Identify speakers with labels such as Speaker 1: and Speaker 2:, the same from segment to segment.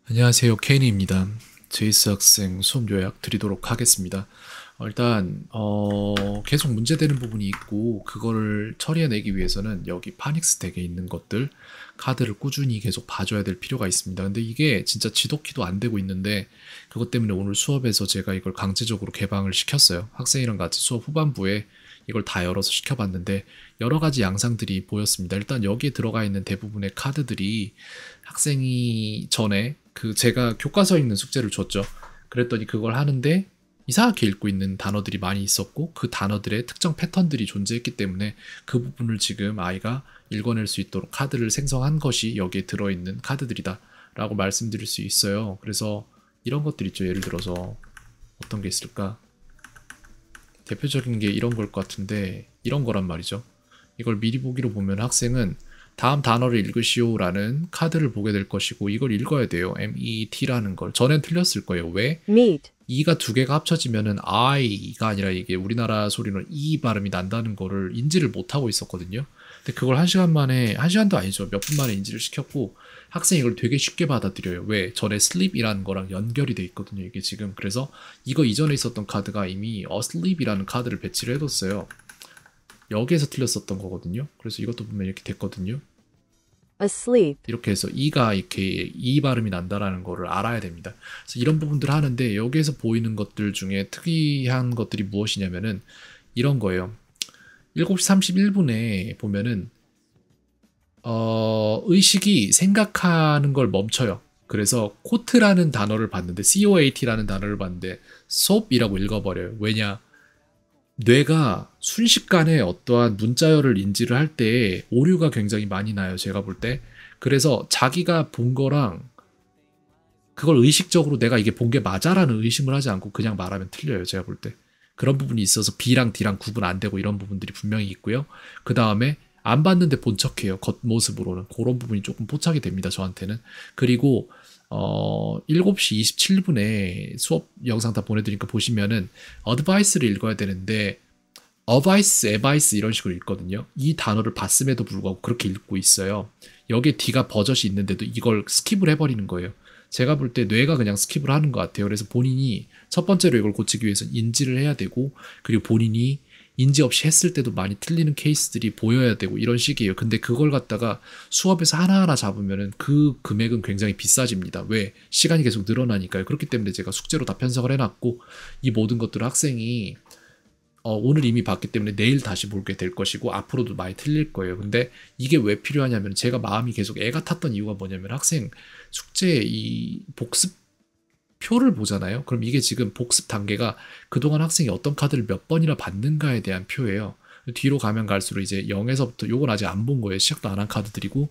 Speaker 1: 안녕하세요. 케인입니다. 제이스 학생 수업 요약 드리도록 하겠습니다. 일단 계속 문제되는 부분이 있고 그거를 처리해내기 위해서는 여기 파닉스 덱에 있는 것들 카드를 꾸준히 계속 봐줘야 될 필요가 있습니다. 근데 이게 진짜 지도키도 안 되고 있는데 그것 때문에 오늘 수업에서 제가 이걸 강제적으로 개방을 시켰어요. 학생이랑 같이 수업 후반부에 이걸 다 열어서 시켜봤는데 여러 가지 양상들이 보였습니다. 일단 여기에 들어가 있는 대부분의 카드들이 학생이 전에 제가 교과서에 있는 숙제를 줬죠. 그랬더니 그걸 하는데 이상하게 읽고 있는 단어들이 많이 있었고 그 단어들의 특정 패턴들이 존재했기 때문에 그 부분을 지금 아이가 읽어낼 수 있도록 카드를 생성한 것이 여기에 들어있는 카드들이다 라고 말씀드릴 수 있어요. 그래서 이런 것들 있죠. 예를 들어서 어떤 게 있을까? 대표적인 게 이런 걸 것 같은데 이런 거란 말이죠. 이걸 미리 보기로 보면 학생은 다음 단어를 읽으시오라는 카드를 보게 될 것이고 이걸 읽어야 돼요. MET라는 걸. 전엔 틀렸을 거예요. 왜?
Speaker 2: meet,
Speaker 1: E가 두 개가 합쳐지면은 I가 아니라 이게 우리나라 소리는 E 발음이 난다는 거를 인지를 못하고 있었거든요. 근데 그걸 한 시간 만에, 한 시간도 아니죠. 몇 분 만에 인지를 시켰고 학생이 이걸 되게 쉽게 받아들여요. 왜? 전에 sleep이라는 거랑 연결이 돼 있거든요. 이게 지금. 그래서 이거 이전에 있었던 카드가 이미 asleep이라는 카드를 배치를 해뒀어요. 여기에서 틀렸었던 거거든요. 그래서 이것도 보면 이렇게 됐거든요.
Speaker 2: asleep,
Speaker 1: 이렇게 해서 이가 이렇게 이 발음이 난다라는 거를 알아야 됩니다. 그래서 이런 부분들을 하는데 여기에서 보이는 것들 중에 특이한 것들이 무엇이냐면은 이런 거예요. 7시 31분에 보면은 의식이 생각하는 걸 멈춰요. 그래서 코트라는 단어를 봤는데 COAT라는 단어를 봤는데 soap이라고 읽어버려요. 왜냐? 뇌가 순식간에 어떠한 문자열을 인지를 할 때 오류가 굉장히 많이 나요. 제가 볼 때. 그래서 자기가 본 거랑 그걸 의식적으로 내가 이게 본 게 맞아라는 의심을 하지 않고 그냥 말하면 틀려요. 제가 볼 때. 그런 부분이 있어서 B랑 D랑 구분 안 되고 이런 부분들이 분명히 있고요. 그 다음에 안 봤는데 본 척해요. 겉모습으로는. 그런 부분이 조금 포착이 됩니다. 저한테는. 그리고 7시 27분에 수업 영상 다 보내드리니까 보시면은 어드바이스를 읽어야 되는데 어바이스, 에바이스 이런 식으로 읽거든요. 이 단어를 봤음에도 불구하고 그렇게 읽고 있어요. 여기에 D가 버젓이 있는데도 이걸 스킵을 해버리는 거예요. 제가 볼 때 뇌가 그냥 스킵을 하는 것 같아요. 그래서 본인이 첫 번째로 이걸 고치기 위해서 인지를 해야 되고 그리고 본인이 인지 없이 했을 때도 많이 틀리는 케이스들이 보여야 되고 이런 식이에요. 근데 그걸 갖다가 수업에서 하나하나 잡으면은 그 금액은 굉장히 비싸집니다. 왜? 시간이 계속 늘어나니까요. 그렇기 때문에 제가 숙제로 다 편성을 해놨고 이 모든 것들을 학생이 오늘 이미 봤기 때문에 내일 다시 보게 될 것이고 앞으로도 많이 틀릴 거예요. 근데 이게 왜 필요하냐면 제가 마음이 계속 애가 탔던 이유가 뭐냐면 학생 숙제 이 복습 표를 보잖아요. 그럼 이게 지금 복습 단계가 그동안 학생이 어떤 카드를 몇 번이나 봤는가에 대한 표예요. 뒤로 가면 갈수록 이제 0에서부터 요건 아직 안 본 거예요. 시작도 안 한 카드들이고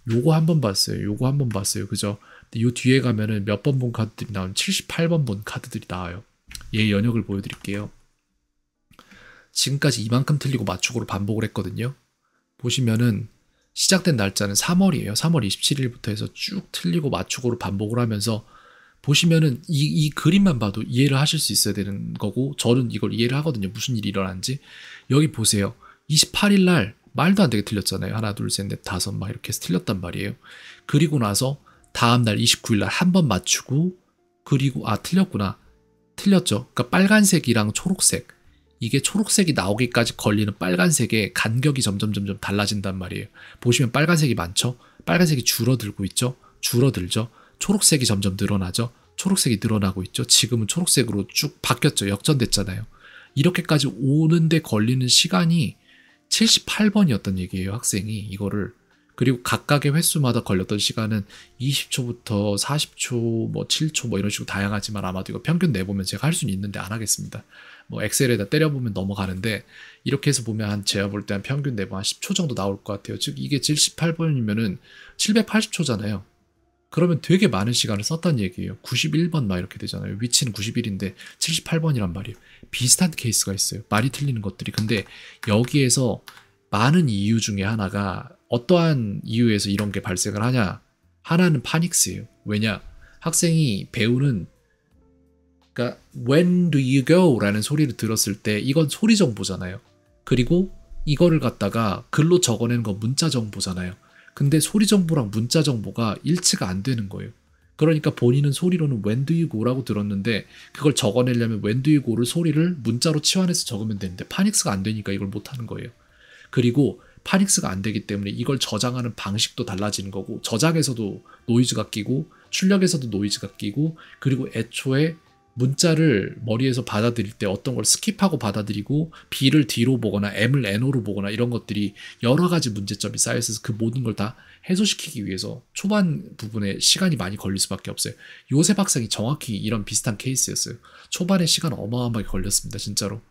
Speaker 1: 요거 한 번 봤어요. 요거 한 번 봤어요. 그죠? 근데 요 뒤에 가면은 몇 번 본 카드들이 나오면 78번 본 카드들이 나와요. 얘 연역을 보여드릴게요. 지금까지 이만큼 틀리고 맞추고로 반복을 했거든요. 보시면은 시작된 날짜는 3월이에요. 3월 27일부터 해서 쭉 틀리고 맞추고로 반복을 하면서 보시면은 이 그림만 봐도 이해를 하실 수 있어야 되는 거고 저는 이걸 이해를 하거든요. 무슨 일이 일어났는지. 여기 보세요. 28일 날 말도 안 되게 틀렸잖아요. 하나 둘 셋 넷 다섯 막 이렇게 해서 틀렸단 말이에요. 그리고 나서 다음 날 29일 날 한 번 맞추고 그리고 틀렸구나. 틀렸죠. 그러니까 빨간색이랑 초록색 이게 초록색이 나오기까지 걸리는 빨간색의 간격이 점점 달라진단 말이에요. 보시면 빨간색이 많죠? 빨간색이 줄어들고 있죠? 줄어들죠? 초록색이 점점 늘어나죠? 초록색이 늘어나고 있죠? 지금은 초록색으로 쭉 바뀌었죠? 역전됐잖아요. 이렇게까지 오는데 걸리는 시간이 78번이었던 얘기예요, 학생이. 이거를. 그리고 각각의 횟수마다 걸렸던 시간은 20초부터 40초, 뭐 7초 뭐 이런 식으로 다양하지만 아마도 이거 평균 내보면 제가 할 수는 있는데 안 하겠습니다. 뭐 엑셀에다 때려보면 넘어가는데 이렇게 해서 보면 제가 볼 때 한 평균 내보 한 10초 정도 나올 것 같아요. 즉 이게 78번이면은 780초잖아요. 그러면 되게 많은 시간을 썼단 얘기예요. 91번 막 이렇게 되잖아요. 위치는 91인데 78번이란 말이에요. 비슷한 케이스가 있어요. 말이 틀리는 것들이. 근데 여기에서 많은 이유 중에 하나가 어떠한 이유에서 이런 게 발생을 하냐? 하나는 파닉스예요. 왜냐? 학생이 배우는 그러니까 when do you go? 라는 소리를 들었을 때 이건 소리 정보잖아요. 그리고 이거를 갖다가 글로 적어낸 건 문자 정보잖아요. 근데 소리 정보랑 문자 정보가 일치가 안 되는 거예요. 그러니까 본인은 소리로는 when do you go라고 들었는데 그걸 적어내려면 when do you go를 소리를 문자로 치환해서 적으면 되는데 파닉스가 안 되니까 이걸 못하는 거예요. 그리고 파닉스가 안 되기 때문에 이걸 저장하는 방식도 달라지는 거고 저장에서도 노이즈가 끼고 출력에서도 노이즈가 끼고 그리고 애초에 문자를 머리에서 받아들일 때 어떤 걸 스킵하고 받아들이고 B를 D로 보거나 M을 N으로 보거나 이런 것들이 여러 가지 문제점이 쌓여있어서 그 모든 걸 다 해소시키기 위해서 초반 부분에 시간이 많이 걸릴 수밖에 없어요. 요셉 학생이 정확히 이런 비슷한 케이스였어요. 초반에 시간 어마어마하게 걸렸습니다. 진짜로.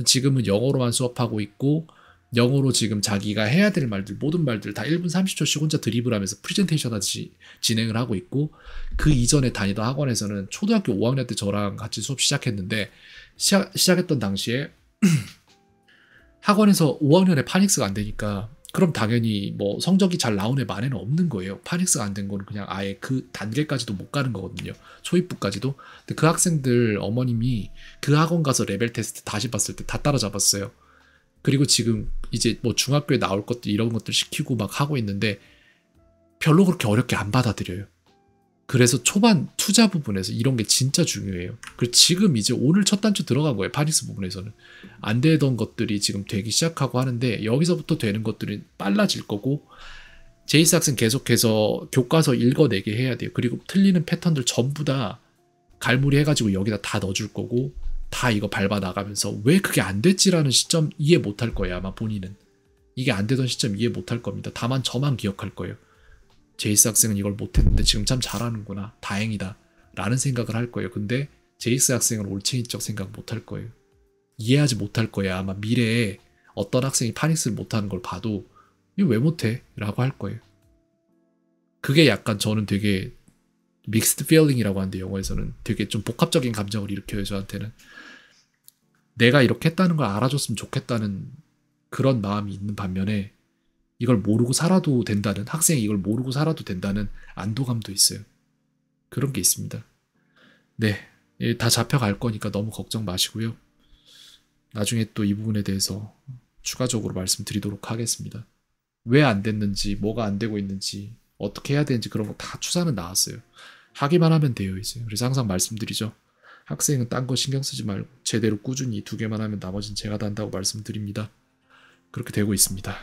Speaker 1: 지금은 영어로만 수업하고 있고 영어로 지금 자기가 해야 될 말들 모든 말들 다 1분 30초씩 혼자 드리블하면서 프레젠테이션 하듯이 진행을 하고 있고 그 이전에 다니던 학원에서는 초등학교 5학년 때 저랑 같이 수업 시작했는데 시작했던 당시에 학원에서 5학년에 파닉스가 안 되니까 그럼 당연히 뭐 성적이 잘 나온 애 만에는 없는 거예요. 파닉스가 안 된 거는 그냥 아예 그 단계까지도 못 가는 거거든요. 초입부까지도. 근데 그 학생들 어머님이 그 학원 가서 레벨 테스트 다시 봤을 때 다 따라잡았어요. 그리고 지금 이제 뭐 중학교에 나올 것들 이런 것들 시키고 막 하고 있는데 별로 그렇게 어렵게 안 받아들여요. 그래서 초반 투자 부분에서 이런 게 진짜 중요해요. 그리고 지금 이제 오늘 첫 단추 들어간 거예요. 파닉스 부분에서는. 안 되던 것들이 지금 되기 시작하고 하는데 여기서부터 되는 것들이 빨라질 거고 제이스 학생 계속해서 교과서 읽어내게 해야 돼요. 그리고 틀리는 패턴들 전부 다 갈무리 해가지고 여기다 다 넣어줄 거고 다 이거 밟아 나가면서 왜 그게 안 됐지라는 시점 이해 못할 거예요. 아마 본인은. 이게 안 되던 시점 이해 못할 겁니다. 다만 저만 기억할 거예요. 제이스 학생은 이걸 못했는데 지금 참 잘하는구나. 다행이다. 라는 생각을 할 거예요. 근데 제이스 학생은 올챙이적 생각 못할 거예요. 이해하지 못할 거예요. 아마 미래에 어떤 학생이 파닉스를 못하는 걸 봐도 이거 왜 못해? 라고 할 거예요. 그게 약간 저는 되게 믹스드 필링이라고 하는데 영어에서는 되게 좀 복합적인 감정을 일으켜요. 저한테는. 내가 이렇게 했다는 걸 알아줬으면 좋겠다는 그런 마음이 있는 반면에 이걸 모르고 살아도 된다는 학생이 이걸 모르고 살아도 된다는 안도감도 있어요. 그런 게 있습니다. 네, 다 잡혀갈 거니까 너무 걱정 마시고요. 나중에 또 이 부분에 대해서 추가적으로 말씀드리도록 하겠습니다. 왜 안 됐는지, 뭐가 안 되고 있는지, 어떻게 해야 되는지 그런 거 다 추사는 나왔어요. 하기만 하면 돼요, 이제. 그래서 항상 말씀드리죠. 학생은 딴 거 신경 쓰지 말고 제대로 꾸준히 2개만 하면 나머지는 제가 다 한다고 말씀드립니다. 그렇게 되고 있습니다.